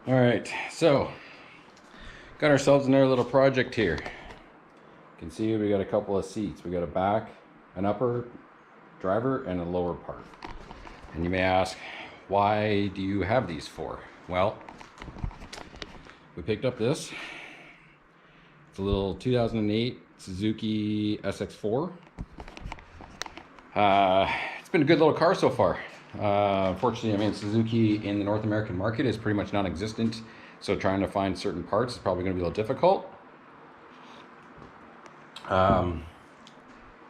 All right, so got ourselves another little project here. You can see we got a couple of seats. We got a back, an upper driver, and a lower part. And you may ask, why do you have these for? Well, we picked up this. It's a little 2008 Suzuki SX4. It's been a good little car so far. Unfortunately, I mean, Suzuki in the North American market is pretty much non-existent, so trying to find certain parts is probably going to be a little difficult. But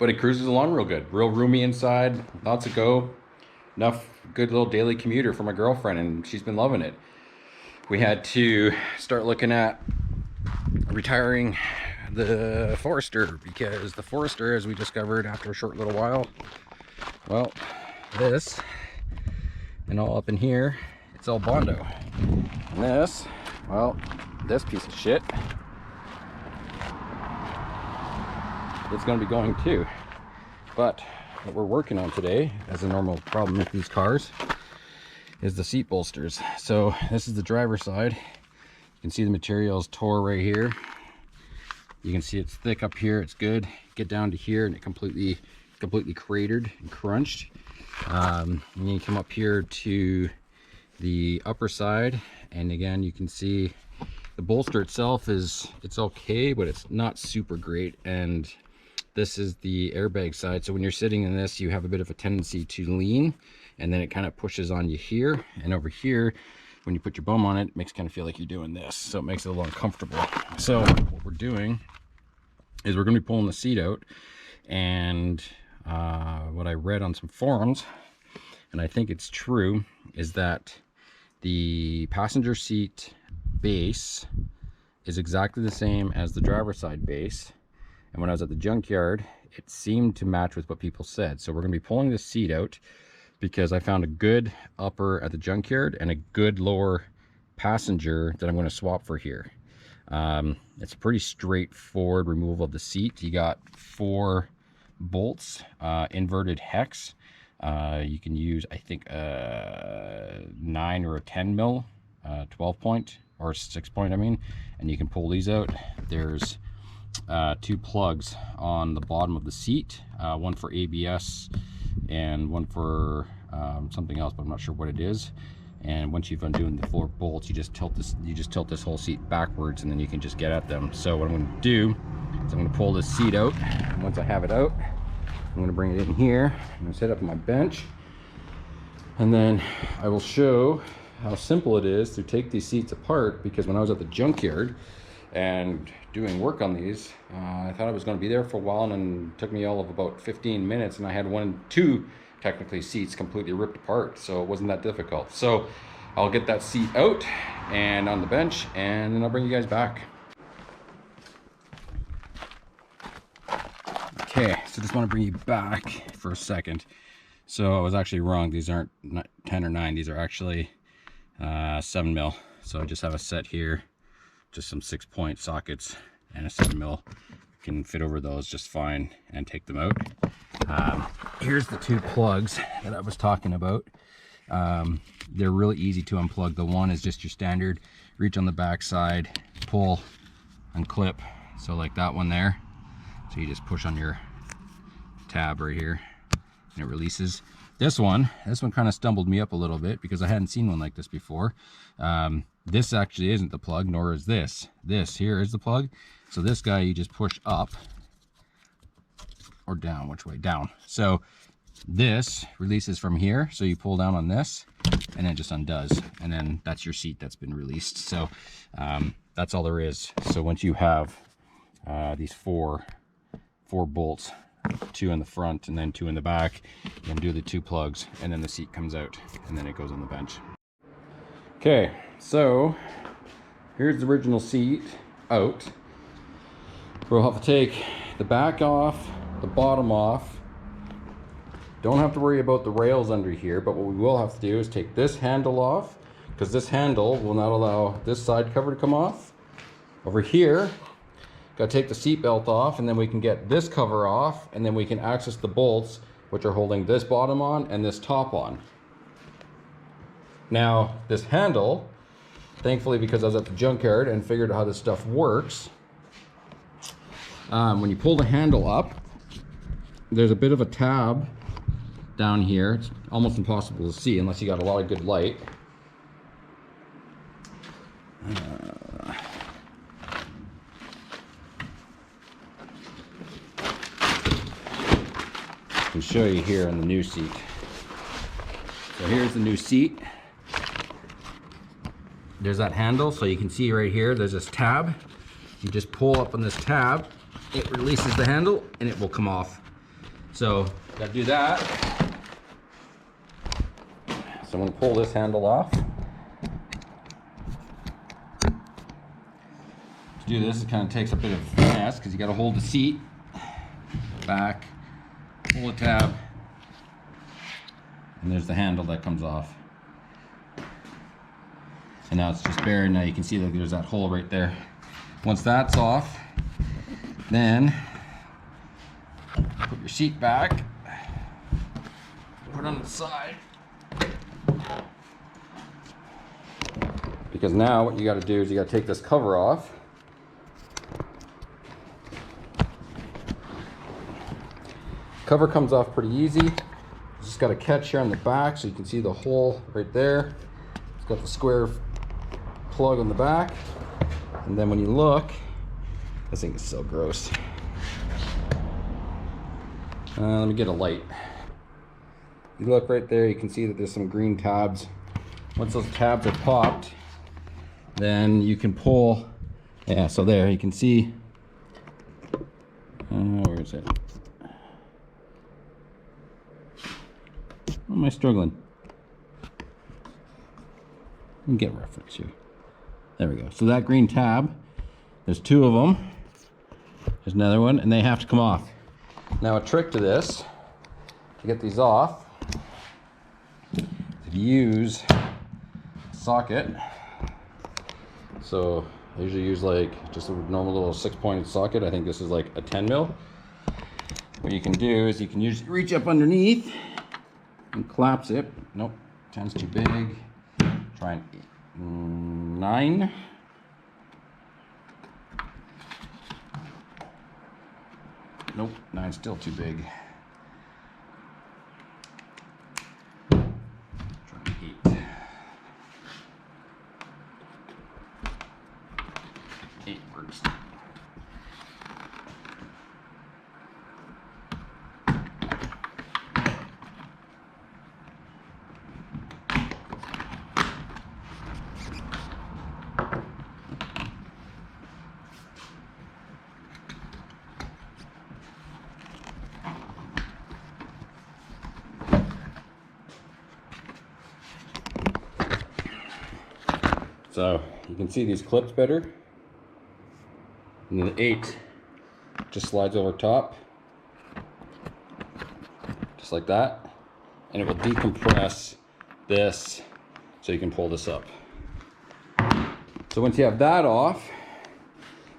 it cruises along real good, real roomy inside, lots of go, enough good little daily commuter for my girlfriend, and she's been loving it. We had to start looking at retiring the Forester, because the Forester, as we discovered after a short little while, well, this and all up in here, it's all Bondo. And this, well, this piece of shit, it's going to be going too. But what we're working on today, as a normal problem with these cars, is the seat bolsters. So this is the driver's side. You can see the material is tore right here. You can see it's thick up here. It's good. Get down to here and it completely cratered and crunched. And then you come up here to the upper side, and again you can see the bolster itself it's okay, but it's not super great. And this is the airbag side, so when you're sitting in this, you have a bit of a tendency to lean, and then it kind of pushes on you here, and over here when you put your bum on it, it makes it kind of feel like you're doing this, so it makes it a little uncomfortable. So what we're doing is we're going to be pulling the seat out, and what I read on some forums, and I think it's true, is that the passenger seat base is exactly the same as the driver's side base. And when I was at the junkyard, it seemed to match with what people said. So we're going to be pulling this seat out because I found a good upper at the junkyard and a good lower passenger that I'm going to swap for here. It's a pretty straightforward removal of the seat. You got 4 bolts, inverted hex. You can use, I think, 9 or a 10 mil, 12 point or 6 point, I mean, and you can pull these out. There's 2 plugs on the bottom of the seat, one for ABS and one for something else, but I'm not sure what it is. And once you've undone the 4 bolts, you just tilt this whole seat backwards, and then you can just get at them. So what I'm going to do is I'm going to pull this seat out, and once I have it out, I'm going to bring it in here. I'm going to set up my bench, and then I will show how simple it is to take these seats apart, because when I was at the junkyard and doing work on these, I thought I was going to be there for a while, and then it took me all of about 15 minutes, and I had 2 technically seats completely ripped apart, so it wasn't that difficult. So I'll get that seat out and on the bench, and then I'll bring you guys back. Okay, so just want to bring you back for a second. So I was actually wrong. These aren't 10 or 9. These are actually 7 mil. So I just have a set here, just some 6 point sockets and a 7 mil. Can fit over those just fine and take them out. Here's the 2 plugs that I was talking about. They're really easy to unplug. The one is just your standard reach on the back side, pull, unclip. So like that one there. So you just push on your tab right here and it releases. This one kind of stumbled me up a little bit because I hadn't seen one like this before. This actually isn't the plug, nor is this. This here is the plug. So this guy you just push up or down, which way? Down. So this releases from here. So you pull down on this and it just undoes. And then that's your seat that's been released. So that's all there is. So once you have these four bolts, 2 in the front and then 2 in the back, you undo the 2 plugs, and then the seat comes out and then it goes on the bench. Okay, so here's the original seat out. We'll have to take the back off, the bottom off. Don't have to worry about the rails under here, but what we will have to do is take this handle off, because this handle will not allow this side cover to come off. Over here, got to take the seat belt off, and then we can get this cover off, and then we can access the bolts, which are holding this bottom on and this top on. Now, this handle thankfully, because I was at the junkyard and figured out how this stuff works, when you pull the handle up, there's a bit of a tab down here. It's almost impossible to see unless you got a lot of good light. I can show you here on the new seat. So here's the new seat. There's that handle, so you can see right here, there's this tab. You just pull up on this tab, it releases the handle, and it will come off. So, gotta do that. So I'm gonna pull this handle off. To do this, it kind of takes a bit of finesse, because you gotta hold the seat back, pull the tab, and there's the handle that comes off. And now it's just bare. Now you can see that there's that hole right there. Once that's off, then put your seat back, put it on the side. Because now what you got to do is you got to take this cover off. Cover comes off pretty easy. You just got a catch here on the back so you can see the hole right there. It's got the square plug on the back, and then when you look, this thing is so gross. Let me get a light. You look right there, you can see that there's some green tabs. Once those tabs are popped, then you can pull. Yeah, so there you can see. Where is it? Why am I struggling? Let me get reference here. There we go. So that green tab, there's two of them. There's another one, and they have to come off. Now a trick to this, to get these off, is to use a socket. So I usually use like just a normal little 6-point socket. I think this is like a 10 mil. What you can do is you can usually reach up underneath and collapse it. Nope, 10's too big. Try an 9. Nope, 9's still too big. Try an 8. 8 works. So you can see these clips better. And then the 8 just slides over top, just like that. And it will decompress this so you can pull this up. So once you have that off,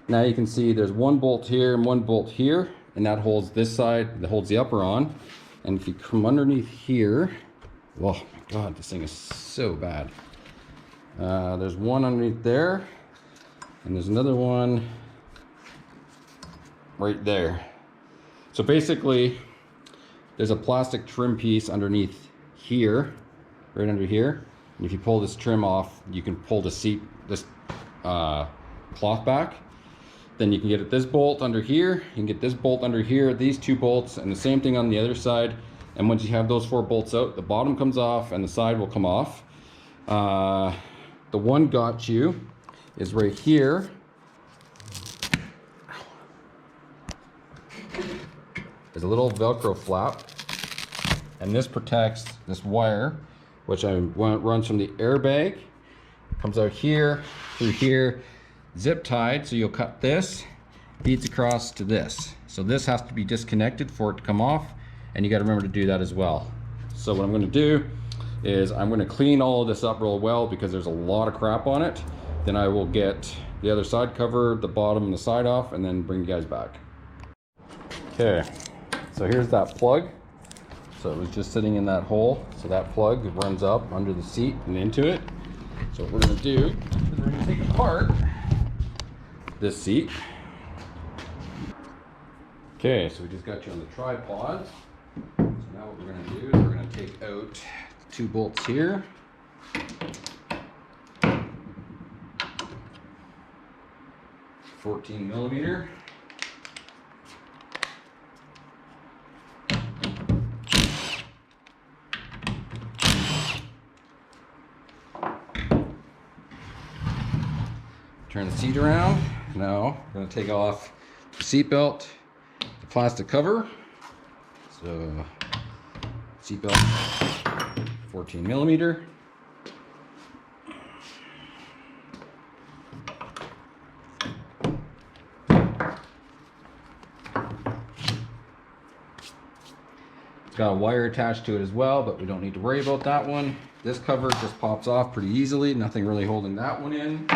now you can see there's one bolt here and one bolt here, and that holds this side, that holds the upper on. And if you come underneath here, oh my God, this thing is so bad. There's one underneath there, and there's another one right there. So basically, there's a plastic trim piece underneath here, right under here. And if you pull this trim off, you can pull the seat, this cloth back. Then you can get this bolt under here, you can get this bolt under here, these 2 bolts, and the same thing on the other side. And once you have those 4 bolts out, the bottom comes off and the side will come off. The one got you is right here. There's a little Velcro flap, and this protects this wire, which runs from the airbag, comes out here, through here, zip tied, so you'll cut this, feeds across to this. So this has to be disconnected for it to come off, and you got to remember to do that as well. So what I'm going to do is I'm going to clean all of this up real well because there's a lot of crap on it. Then I will get the other side cover, the bottom and the side off, and then bring you guys back. Okay, so here's that plug. So it was just sitting in that hole. So that plug runs up under the seat and into it. So what we're going to do is we're going to take apart this seat. Okay, so we just got you on the tripod. So now what we're going to do is we're going to take out the 2 bolts here. $14mm. Turn the seat around. Now we're going to take off the seat belt, the plastic cover. So seat belt, 14mm. It's got a wire attached to it as well, but we don't need to worry about that one. This cover just pops off pretty easily. Nothing really holding that one in.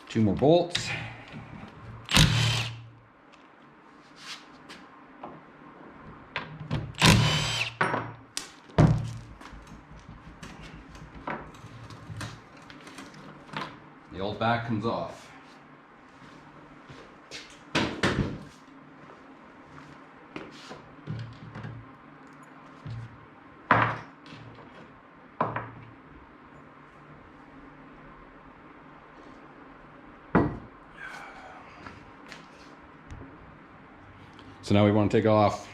2 more bolts. The old back comes off. So now we want to take off.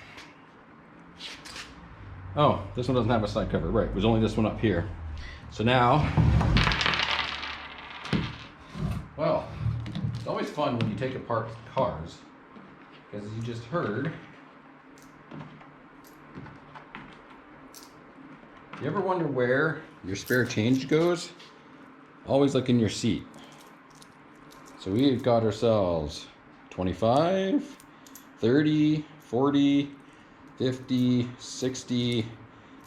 Oh, this one doesn't have a side cover. Right, there's only this one up here. So now, well, it's always fun when you take apart cars, because as you just heard, you ever wonder where your spare change goes? Always look in your seat. So we've got ourselves 25, 30, 40, 50, 60,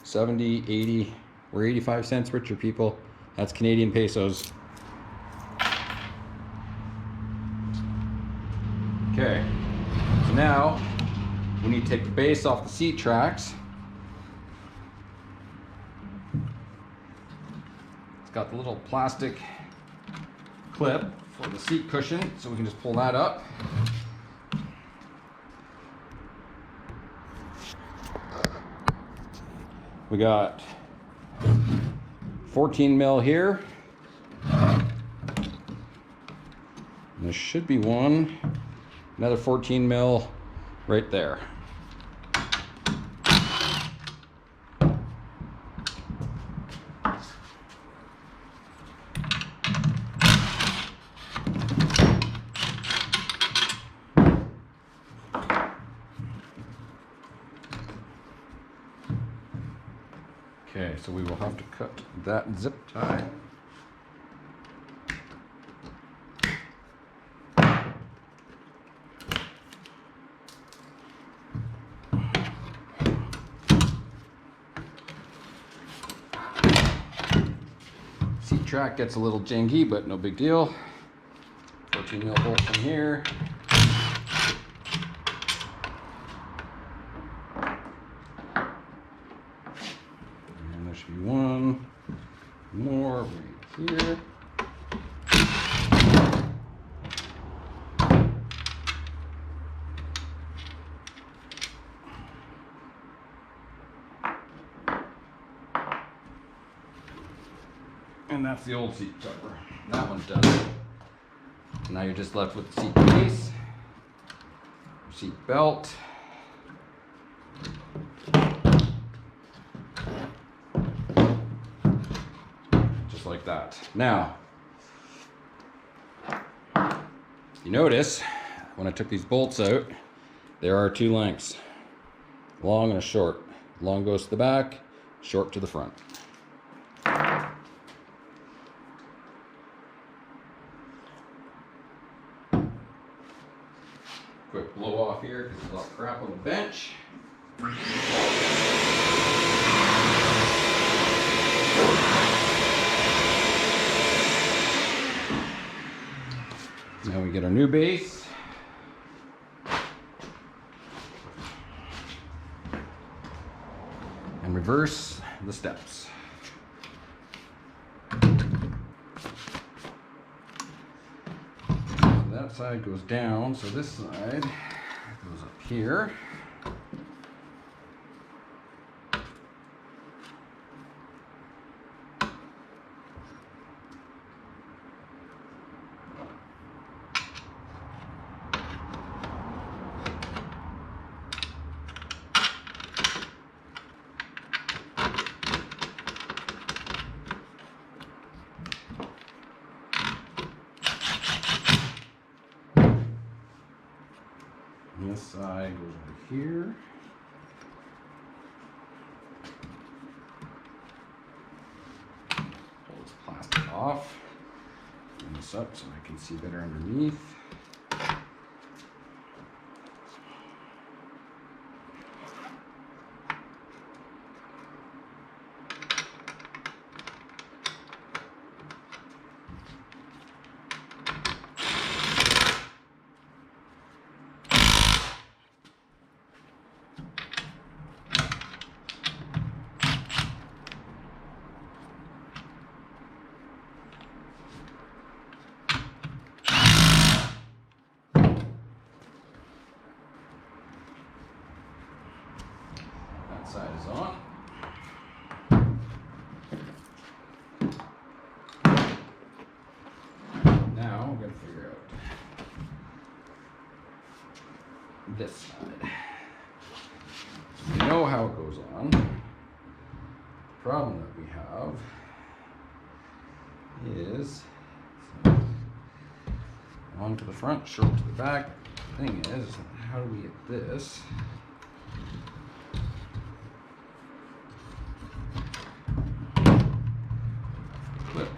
70, 80. We're 85 cents richer, people. That's Canadian pesos. Okay, so now we need to take the base off the seat tracks. It's got the little plastic clip for the seat cushion, so we can just pull that up. We got 14mm here. And there should be another 14mm right there. Okay, so we will have to cut that zip tie. Seat track gets a little janky, but no big deal. 14mm bolt from here. Should be one more right here. And that's the old seat cover. That one's done. Now you're just left with the seat case, seat belt. Like that. Now, you notice when I took these bolts out, there are 2 lengths, long and a short. Long goes to the back, short to the front. Quick blow off here because there's a lot of crap on the bench. Now we get our new base. And reverse the steps. that side goes down, so this side goes up here. This side goes over here. Pull this plastic off. Bring this up so I can see better underneath. Side is on. Now we're going to figure out this side. So we know how it goes on. The problem that we have is long to the front, short to the back. The thing is, how do we get this? Clip.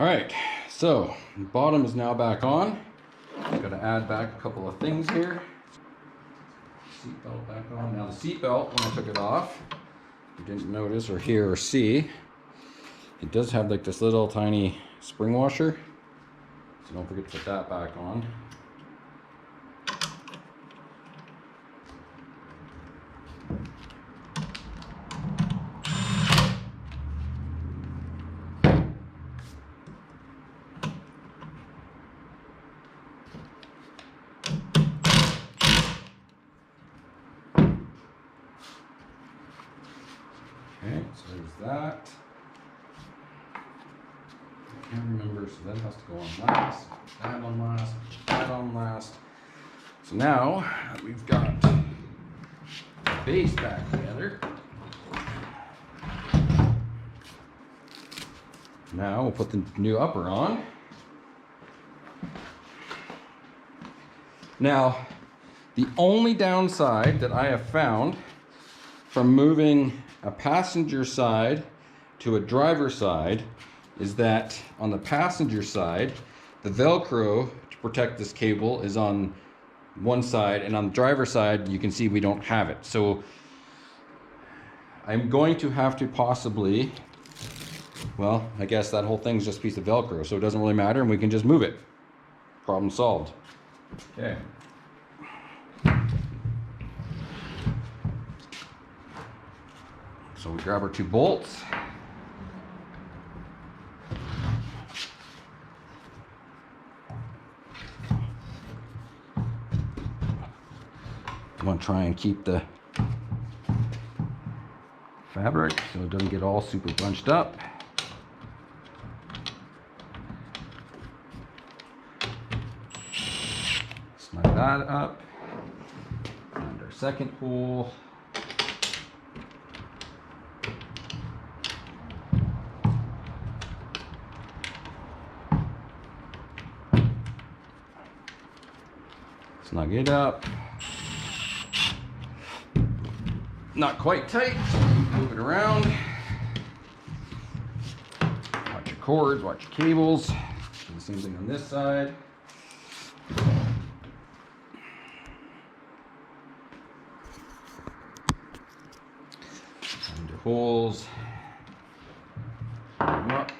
All right, so the bottom is now back on. I've got to add back a couple of things here. Seat belt back on. Now the seat belt, when I took it off, you didn't notice or hear or see, it does have like this little tiny spring washer. So don't forget to put that back on. Okay, so there's that. I can't remember, so that has to go on last, that on last, that on last. So now that we've got the base back together, now we'll put the new upper on. Now, the only downside that I have found from moving a passenger side to a driver side is that on the passenger side, the Velcro to protect this cable is on one side, and on the driver side, you can see we don't have it. So I'm going to have to possibly, well, I guess that whole thing's just a piece of Velcro, so it doesn't really matter, and we can just move it. Problem solved. Okay. So we grab our two bolts. I want to try and keep the fabric so it doesn't get all super bunched up. that up. And our second hole. Snug it up. Not quite tight. Move it around. Watch your cords, watch your cables. Do the same thing on this side. Find your holes. Put them up.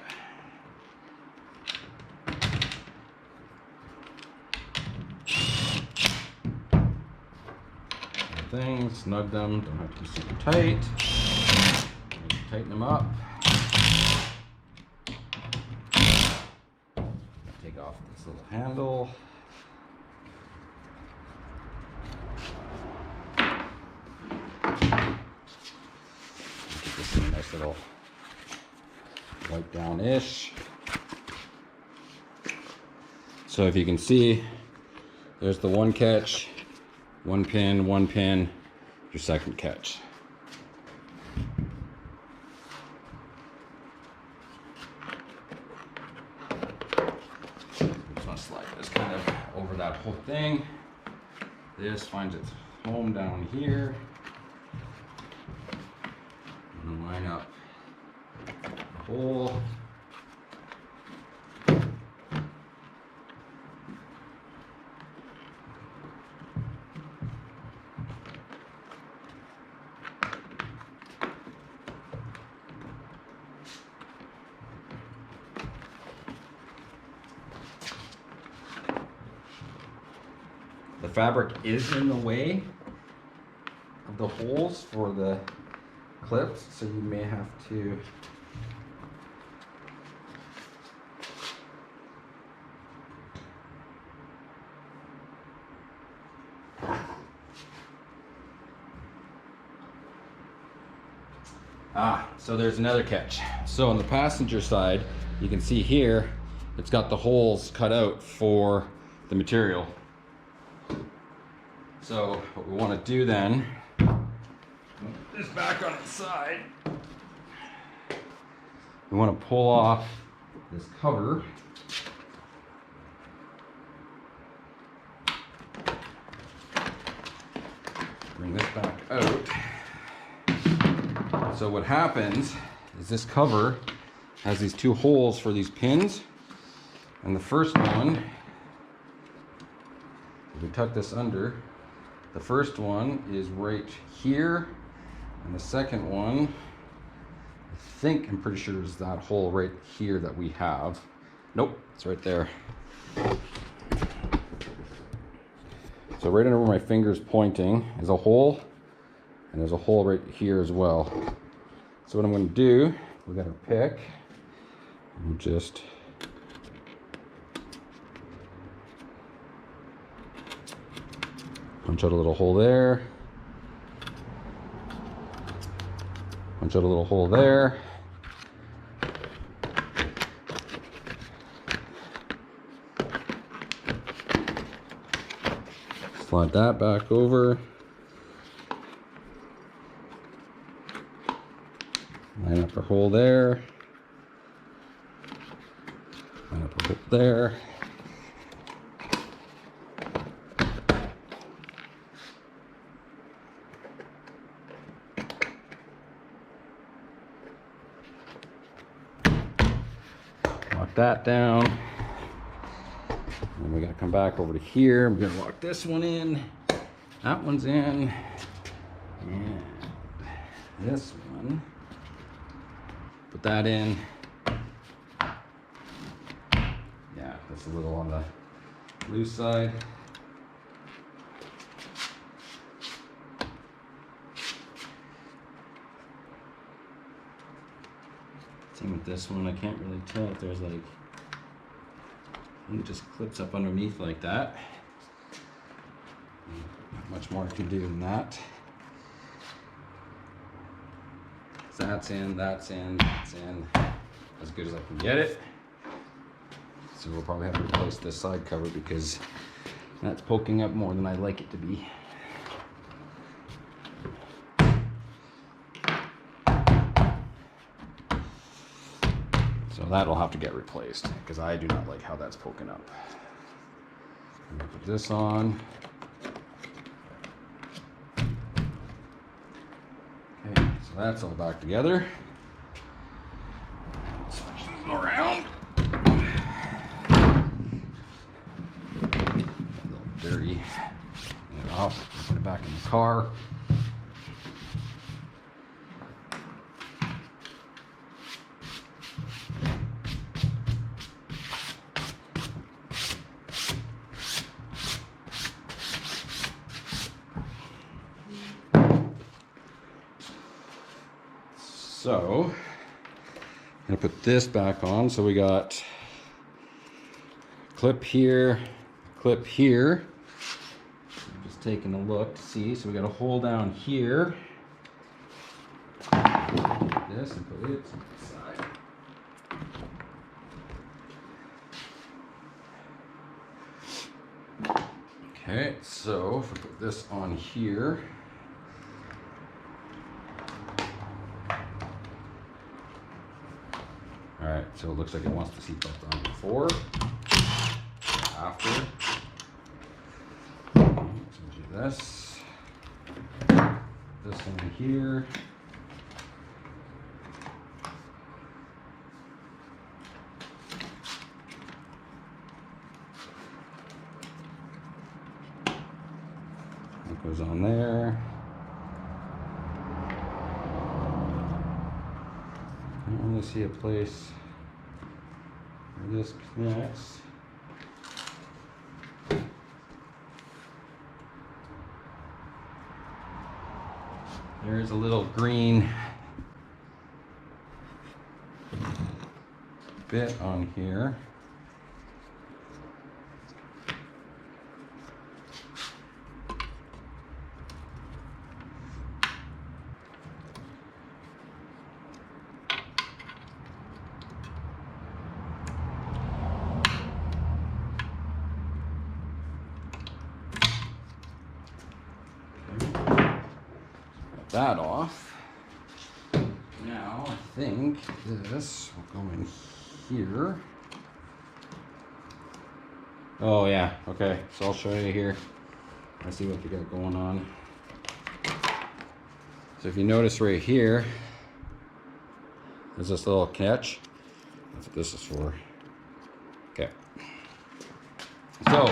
Things, snug them, don't have to be super tight. Tighten them up. Take off this little handle. Get this in a nice little wipe down-ish. So if you can see, there's the one catch. One pin, your second catch. Just want to slide this kind of over that whole thing. This finds its home down here. And line up the hole. The fabric is in the way of the holes for the clips, so you may have to so there's another catch. So on the passenger side, you can see here, it's got the holes cut out for the material. So what we want to do then, put this back on its side. We want to pull off this cover. Bring this back out. So what happens is this cover has these two holes for these pins. And the first one, if we tuck this under, the first one is right here, and the second one, I'm pretty sure is that hole right here that we have. Nope, it's right there. So right under where my finger's pointing is a hole, and there's a hole right here as well. So what I'm going to do, we got our pick, and just punch out a little hole there. Punch out a little hole there. Slide that back over. Line up our hole there. Line up our hole there. Lock that down. And we got to come back over to here. I'm going to lock this one in. That one's in. And this one. Put that in. Yeah, that's a little on the loose side. Same with this one. I can't really tell if there's like, I think it just clips up underneath like that. Not much more I can do than that. So that's in, that's in, that's in. As good as I can get it. So we'll probably have to replace this side cover because That's poking up more than I'd like it to be. So that'll have to get replaced because I do not like how that's poking up. I'm gonna put this on. Okay, so that's all back together. Switch this around. A little dirty. Get it off. Put it back in the car. So, I'm gonna put this back on. So we got clip here, clip here. I'm just taking a look to see. So we got a hole down here. Take this and put it to the side. Okay, so if we put this on here. Alright, so it looks like it wants the seatbelt on before, after. So do this in here. It goes on there. I don't really see a place where this connects. There's a little green bit on here. That off. Now I think this will go in here. Oh yeah, okay, so I'll show you here. I see what you got going on. So if you notice right here, there's this little catch. That's what this is for. Okay. So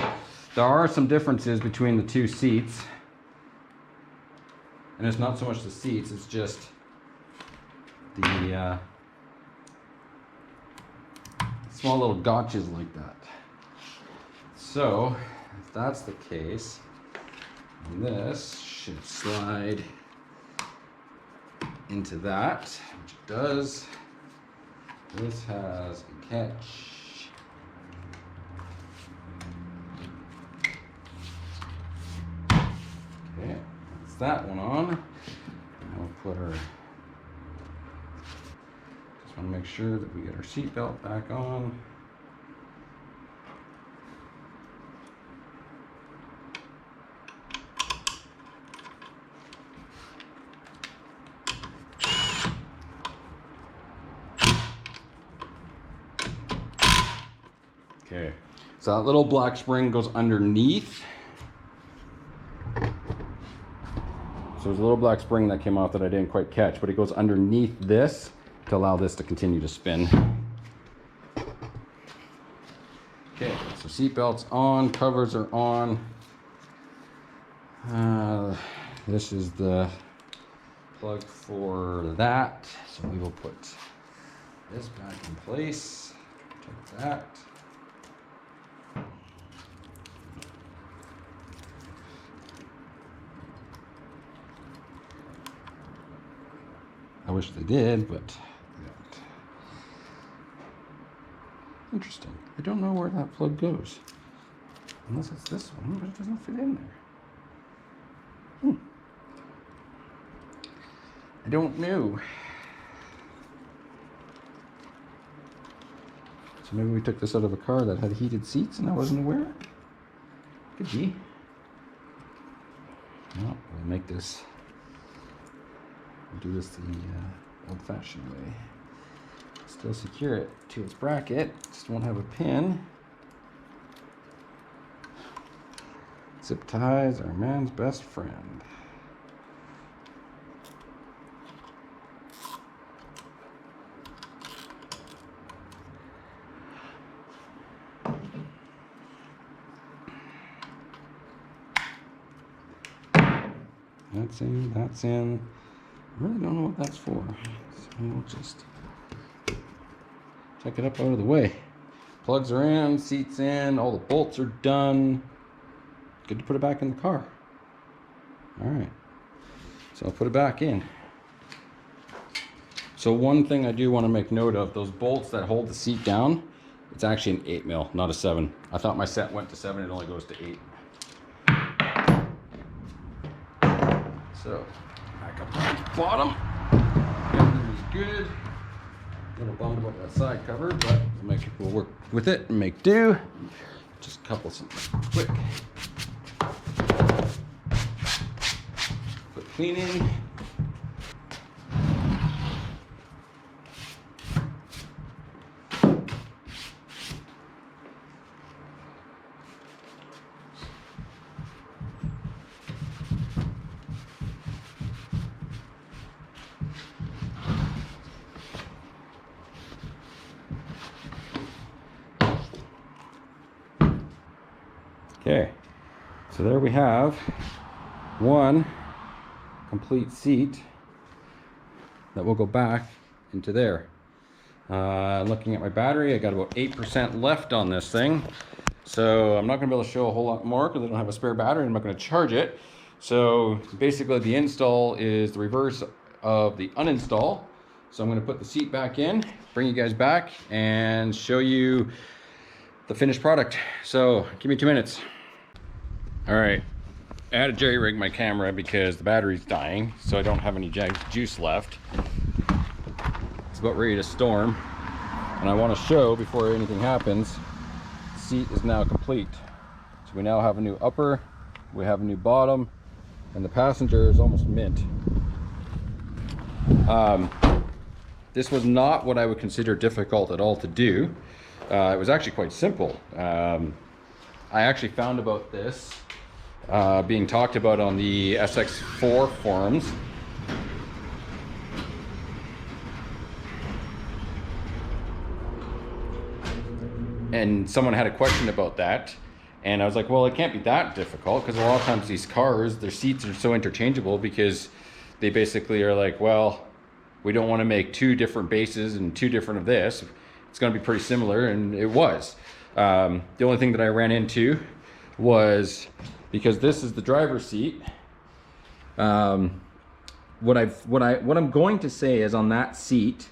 there are some differences between the two seats. And it's not so much the seats, it's just the small little gotchas like that. So, if that's the case, this should slide into that, which it does. This has a catch. Okay. That one on. Now we'll put our, just want to make sure that we get our seat belt back on. Okay, so that little black spring goes underneath. So there's a little black spring that came off that I didn't quite catch, but it goes underneath this to allow this to continue to spin. Okay, so seat belts on, covers are on. This is the plug for that. So we will put this back in place. Take that. I wish they did, but they don't. Interesting. I don't know where that plug goes. Unless it's this one, but it doesn't fit in there. I don't know. So maybe we took this out of a car that had heated seats and I wasn't aware? Could be. Well, we'll make this, we'll do this the old-fashioned way. Still secure it to its bracket, just won't have a pin. Zip ties are man's best friend. That's in, that's in. I really don't know what that's for. So we'll just check it up out of the way. Plugs are in, seats in, all the bolts are done. Good to put it back in the car. All right, so I'll put it back in. So one thing I do want to make note of, those bolts that hold the seat down, it's actually an 8 mil, not a 7. I thought my set went to 7, it only goes to 8. So, back up to the bottom. Everything was good. A little bummed about that side cover, but we'll work with it and make do. Just a couple something quick. Quick cleaning. Okay, so there we have one complete seat that will go back into there. Looking at my battery, I got about 8% left on this thing. So I'm not gonna be able to show a whole lot more because I don't have a spare battery and I'm not gonna charge it. So basically the install is the reverse of the uninstall. So I'm gonna put the seat back in, bring you guys back and show you the finished product. So give me 2 minutes. All right, I had to jerry rig my camera because the battery's dying, so I don't have any juice left. It's about ready to storm, and I want to show before anything happens, the seat is now complete. So we now have a new upper, we have a new bottom, and the passenger is almost mint. This was not what I would consider difficult at all to do. It was actually quite simple. I actually found about this being talked about on the SX4 forums. And someone had a question about that. And I was like, well, it can't be that difficult because a lot of times these cars, their seats are so interchangeable because they basically are like, well, we don't want to make 2 different bases and 2 different of this. It's going to be pretty similar, and it was. The only thing that I ran into was, because this is the driver's seat, what I'm going to say is on that seat,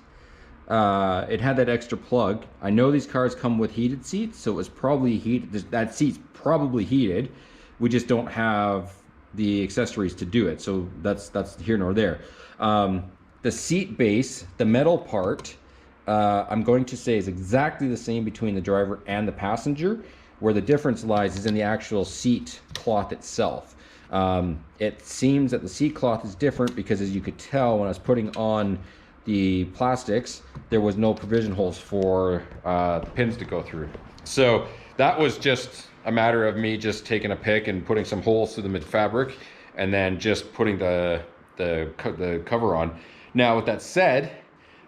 it had that extra plug. I know these cars come with heated seats, so it was probably heated. That seat's probably heated. We just don't have the accessories to do it, so that's here nor there. The seat base, the metal part, I'm going to say is exactly the same between the driver and the passenger. Where the difference lies is in the actual seat cloth itself. It seems that the seat cloth is different because, as you could tell when I was putting on the plastics, there was no provision holes for the pins to go through. So that was just a matter of me just taking a pick and putting some holes through the mid fabric and then just putting the cover on. Now with that said,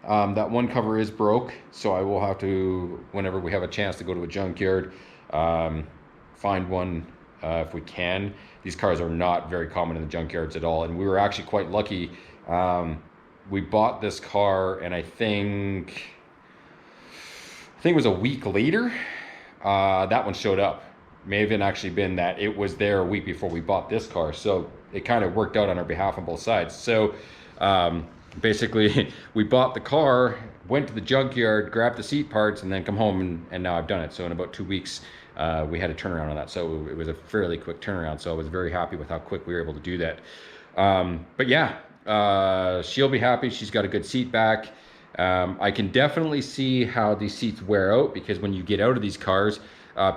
that one cover is broke, so I will have to, whenever we have a chance to go to a junkyard, find one if we can. These cars are not very common in the junkyards at all, and we were actually quite lucky. We bought this car, and I think it was a week later that one showed up. May have actually been that it was there a week before we bought this car, so it kind of worked out on our behalf on both sides. So basically we bought the car, went to the junkyard, grabbed the seat parts, and then come home, and now I've done it. So in about 2 weeks we had a turnaround on that, so it was a fairly quick turnaround, so I was very happy with how quick we were able to do that. But yeah, she'll be happy. She's got a good seat back. I can definitely see how these seats wear out, because when you get out of these cars,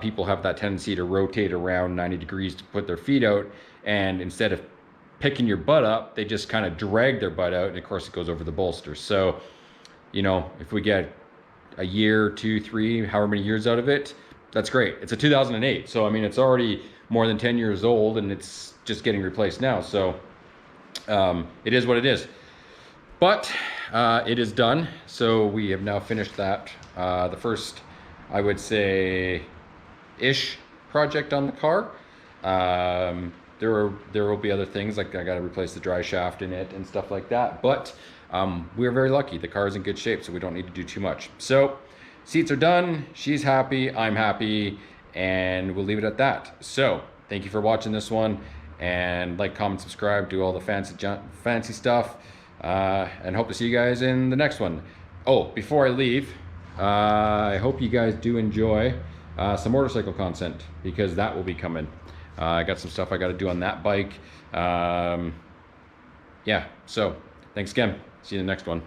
people have that tendency to rotate around 90 degrees to put their feet out, and instead of picking your butt up, they just kind of drag their butt out, and of course it goes over the bolsters. So, you know, if we get a year, 2, 3, however many years out of it, that's great. It's a 2008, so I mean, it's already more than 10 years old, and it's just getting replaced now. So it is what it is. But it is done. So we have now finished that. The first, I would say, ish project on the car. There will be other things, like I got to replace the dry shaft in it and stuff like that. But we're very lucky. The car is in good shape, so we don't need to do too much. So seats are done. She's happy. I'm happy. And we'll leave it at that. So thank you for watching this one. And like, comment, subscribe, do all the fancy stuff. And hope to see you guys in the next one. Oh, before I leave, I hope you guys do enjoy some motorcycle content, because that will be coming. I got some stuff I got to do on that bike. Yeah, so thanks again. See you in the next one.